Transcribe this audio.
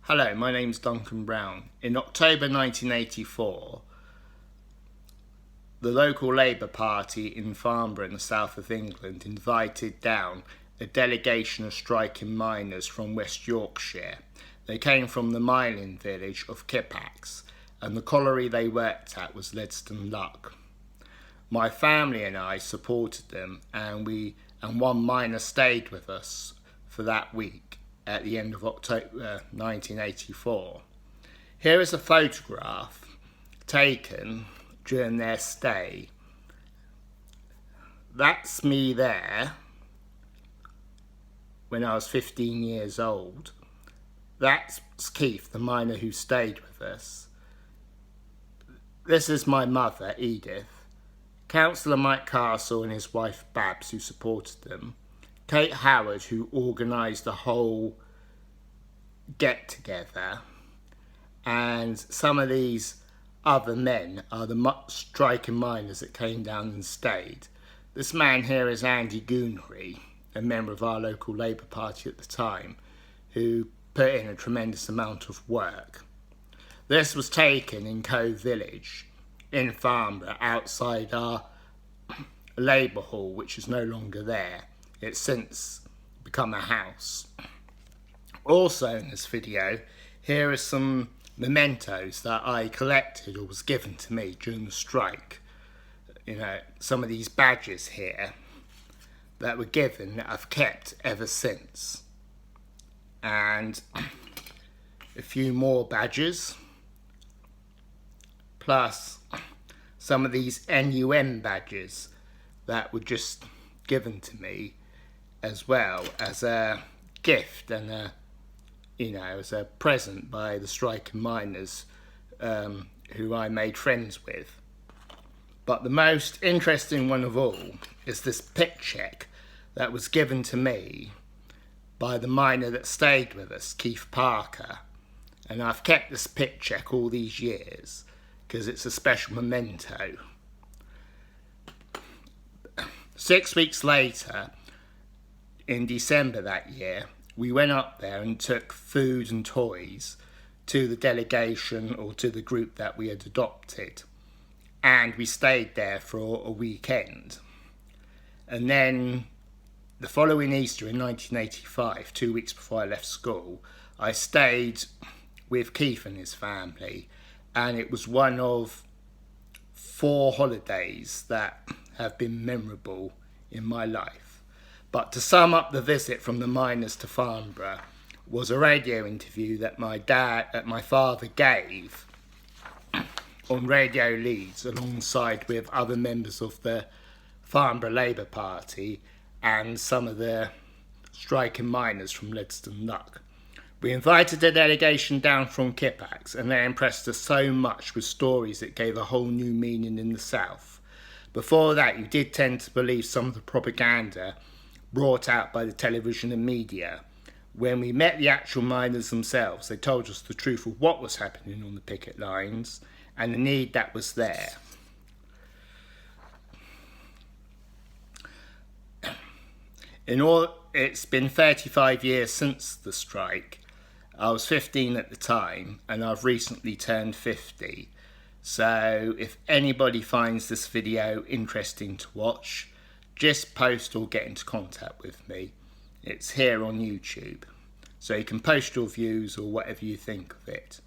Hello, my name's Duncan Brown. In October 1984, the local Labour Party in Farnborough in the south of England invited down a delegation of striking miners from West Yorkshire. They came from the mining village of Kippax, and the colliery they worked at was LEDSTON LUCK. My family and I supported them, and one miner stayed with us for that week at the end of October 1984. Here is a photograph taken during their stay. That's me there when I was 15 years old. That's Keith, the miner who stayed with us. This is my mother, Edith, Councillor Mike Castle and his wife Babs, who supported them, Kate Howard, who organised the whole get-together, and some of these other men are the striking miners that came down and stayed. This man here is Andy Goonery, a member of our local Labour Party at the time, who put in a tremendous amount of work. This was taken in Cove Village in Farnborough, outside our Labour Hall, which is no longer there. It's since become a house. Also in this video, here are some mementos that I collected or was given to me during the strike. You know, some of these badges here that were given that I've kept ever since. And a few more badges, plus some of these NUM badges that were just given to me as well as a gift and as a present by the striking miners who I made friends with. But the most interesting one of all is this pit check that was given to me by the miner that stayed with us, Keith Parker. And I've kept this pit check all these years because it's a special memento. 6 weeks later, in December that year, we went up there and took food and toys to the delegation, or to the group that we had adopted. And we stayed there for a weekend. And then the following Easter in 1985, 2 weeks before I left school, I stayed with Keith and his family. And it was one of 4 holidays that have been memorable in my life. But to sum up the visit from the miners to Farnborough was a radio interview that my father gave on Radio Leeds alongside with other members of the Farnborough Labour Party and some of the striking miners from LEDSTON LUCK. We invited a delegation down from Kippax, and they impressed us so much with stories that gave a whole new meaning in the south. Before that, you did tend to believe some of the propaganda brought out by the television and media. When we met the actual miners themselves, they told us the truth of what was happening on the picket lines and the need that was there. In all, it's been 35 years since the strike. I was 15 at the time, and I've recently turned 50. So if anybody finds this video interesting to watch, just post or get into contact with me. It's here on YouTube. So you can post your views or whatever you think of it.